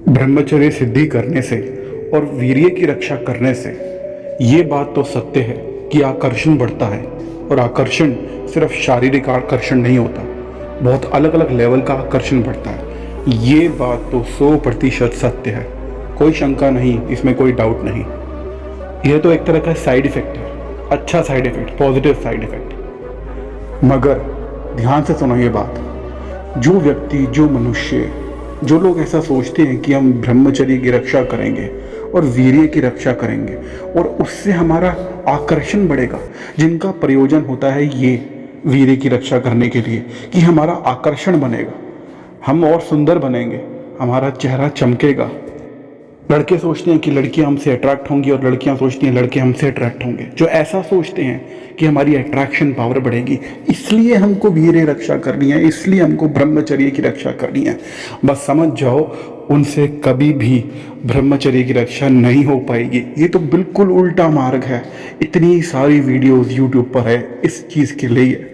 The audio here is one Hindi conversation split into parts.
ब्रह्मचर्य सिद्धि करने से और वीर्य की रक्षा करने से ये बात तो सत्य है कि आकर्षण बढ़ता है। और आकर्षण सिर्फ शारीरिक आकर्षण नहीं होता, बहुत अलग अलग लेवल का आकर्षण बढ़ता है। ये बात तो 100% सत्य है, कोई शंका नहीं, इसमें कोई डाउट नहीं। यह तो एक तरह का साइड इफेक्ट है, अच्छा side effect, positive side effect. मगर ध्यान से सुनो ये बात, जो व्यक्ति, जो मनुष्य, जो लोग ऐसा सोचते हैं कि हम ब्रह्मचर्य की रक्षा करेंगे और वीर्य की रक्षा करेंगे और उससे हमारा आकर्षण बढ़ेगा, जिनका प्रयोजन होता है ये वीर्य की रक्षा करने के लिए कि हमारा आकर्षण बनेगा, हम और सुंदर बनेंगे, हमारा चेहरा चमकेगा। लड़के सोचते हैं कि लड़कियां हमसे अट्रैक्ट होंगी और लड़कियां सोचती हैं लड़के हमसे अट्रैक्ट होंगे। जो ऐसा सोचते हैं कि हमारी अट्रैक्शन पावर बढ़ेगी, इसलिए हमको वीर्य रक्षा करनी है, इसलिए हमको ब्रह्मचर्य की रक्षा करनी है। बस समझ जाओ, उनसे कभी भी ब्रह्मचर्य की रक्षा नहीं हो पाएगी। ये तो बिल्कुल उल्टा मार्ग है। इतनी सारी वीडियोस यूट्यूब पर है इस चीज़ के लिए,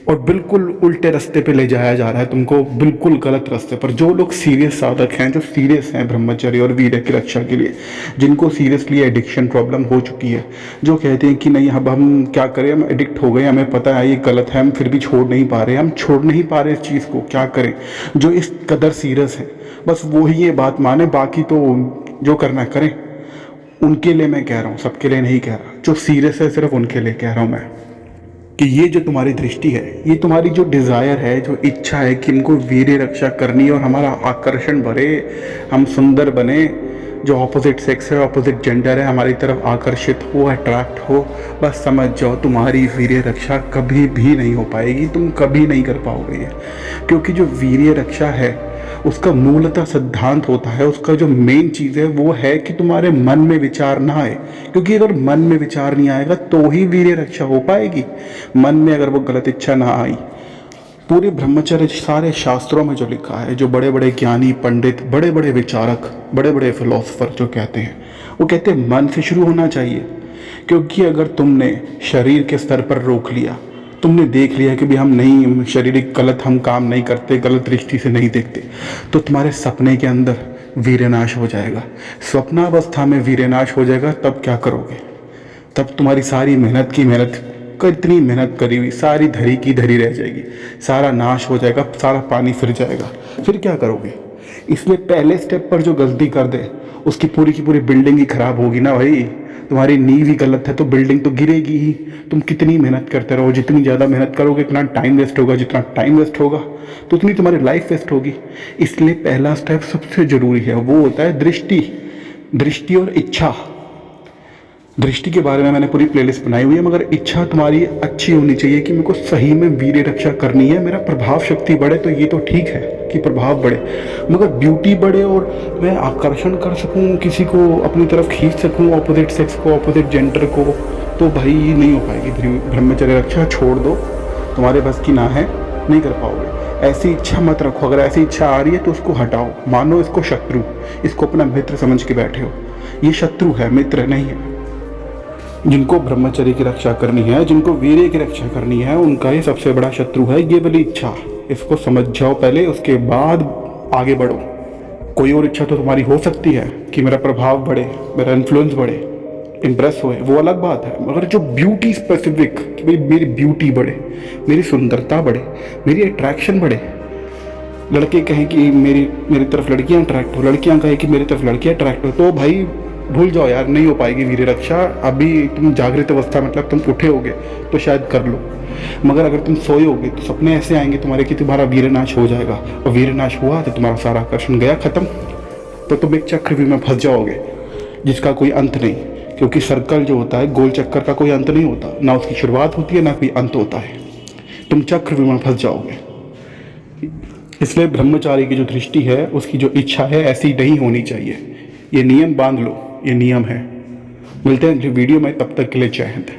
और बिल्कुल उल्टे रास्ते पे ले जाया जा रहा है तुमको, बिल्कुल गलत रास्ते पर। जो लोग सीरियस साधक हैं, जो सीरियस हैं ब्रह्मचर्य और वीर्य की रक्षा के लिए, जिनको सीरियसली एडिक्शन प्रॉब्लम हो चुकी है, जो कहते हैं कि नहीं अब हम क्या करें, हम एडिक्ट हो गए, हमें पता है ये गलत है, हम फिर भी छोड़ नहीं पा रहे, हम छोड़ नहीं पा रहे इस चीज़ को, क्या करें। जो इस कदर सीरियस है, बस वो ही ये बात माने, बाकी तो जो करना करें। उनके लिए मैं कह रहा हूँ, सबके लिए नहीं कह रहा। जो सीरियस है सिर्फ उनके लिए कह रहा हूँ मैं, कि ये जो तुम्हारी दृष्टि है, ये तुम्हारी जो डिज़ायर है, जो इच्छा है कि हमको वीर्य रक्षा करनी है और हमारा आकर्षण बढ़े, हम सुंदर बने, जो ऑपोजिट सेक्स है, ऑपोजिट जेंडर है, हमारी तरफ आकर्षित हो, अट्रैक्ट हो, बस समझ जाओ तुम्हारी वीर्य रक्षा कभी भी नहीं हो पाएगी, तुम कभी नहीं कर पाओगे ये। क्योंकि जो वीर्य रक्षा है उसका मूलतः सिद्धांत होता है, उसका जो मेन चीज़ है वो है कि तुम्हारे मन में विचार ना आए। क्योंकि अगर मन में विचार नहीं आएगा तो ही वीर्य रक्षा हो पाएगी। मन में अगर वो गलत इच्छा ना आई, पूरे ब्रह्मचर्य सारे शास्त्रों में जो लिखा है, जो बड़े बड़े ज्ञानी पंडित, बड़े बड़े विचारक, बड़े बड़े फिलोसफर जो कहते हैं, वो कहते हैं मन से शुरू होना चाहिए। क्योंकि अगर तुमने शरीर के स्तर पर रोक लिया, तुमने देख लिया कि भी हम नहीं, शारीरिक गलत हम काम नहीं करते, गलत दृष्टि से नहीं देखते, तो तुम्हारे सपने के अंदर वीर्यनाश हो जाएगा। स्वप्नावस्था में वीर्यनाश हो जाएगा, तब क्या करोगे? तब तुम्हारी सारी मेहनत की मेहनत, कितनी मेहनत करी हुई, सारी धरी की धरी रह जाएगी, सारा नाश हो जाएगा, सारा पानी फिर जाएगा। फिर क्या करोगे? इसलिए पहले स्टेप पर जो गलती कर दे उसकी पूरी की पूरी बिल्डिंग ही खराब होगी ना भाई। तुम्हारी नींव ही गलत है तो बिल्डिंग तो गिरेगी ही। तुम कितनी मेहनत करते रहो, जितनी ज़्यादा मेहनत करोगे इतना टाइम वेस्ट होगा, जितना टाइम वेस्ट होगा तो उतनी तुम्हारी लाइफ वेस्ट होगी। इसलिए पहला स्टेप सबसे ज़रूरी है, वो होता है दृष्टि। दृष्टि और इच्छा। दृष्टि के बारे में मैंने पूरी प्लेलिस्ट बनाई हुई है, मगर इच्छा तुम्हारी अच्छी होनी चाहिए कि मेरे को सही में वीर्य रक्षा करनी है, मेरा प्रभाव शक्ति बढ़े तो ये तो ठीक है कि प्रभाव बढ़े, मगर ब्यूटी बढ़े और मैं आकर्षण कर सकूं, किसी को अपनी तरफ खींच सकूं, ऑपोजिट सेक्स को, ऑपोजिट जेंडर को, तो भाई ये नहीं हो पाएगी। ब्रह्मचर्य रक्षा छोड़ दो, तुम्हारे बस की ना है, नहीं कर पाओगे। ऐसी इच्छा मत रखो। अगर ऐसी इच्छा आ रही है तो उसको हटाओ, मानो इसको शत्रु, इसको अपना मित्र समझ के बैठे हो। ये शत्रु है, मित्र नहीं है। जिनको ब्रह्मचर्य की रक्षा करनी है, जिनको वीर्य की रक्षा करनी है, उनका ये सबसे बड़ा शत्रु है ये वाली इच्छा। इसको समझ जाओ पहले, उसके बाद आगे बढ़ो। कोई और इच्छा तो तुम्हारी हो सकती है कि मेरा प्रभाव बढ़े, मेरा इन्फ्लुएंस बढ़े, इम्प्रेस हुए, वो अलग बात है। मगर जो ब्यूटी स्पेसिफिक, कि भाई मेरी ब्यूटी बढ़े, मेरी सुंदरता बढ़े, मेरी अट्रैक्शन बढ़े, लड़के कहें कि मेरी तरफ लड़कियां अट्रैक्ट हो, लड़कियां कहें कि मेरी तरफ लड़कियां अट्रैक्ट हो, तो भाई भूल जाओ यार, नहीं हो पाएगी वीर्य रक्षा। अभी तुम जागृत अवस्था, मतलब तुम उठे होगे तो शायद कर लो, मगर अगर तुम सोए होगे तो सपने ऐसे आएंगे तुम्हारे कि तुम्हारा वीर्यनाश हो जाएगा, और वीर्यनाश हुआ तो तुम्हारा सारा आकर्षण गया, खत्म। तो तुम एक चक्रव्यूह में फंस जाओगे जिसका कोई अंत नहीं। क्योंकि सर्कल जो होता है, गोल चक्कर का कोई अंत नहीं होता, ना उसकी शुरुआत होती है ना कोई अंत होता है। तुम चक्रव्यूह में फंस जाओगे। इसलिए ब्रह्मचारी की जो दृष्टि है, उसकी जो इच्छा है, ऐसी नहीं होनी चाहिए। ये नियम बांध लो, ये नियम है। मिलते हैं अगली वीडियो में, तब तक के लिए जय हिंद।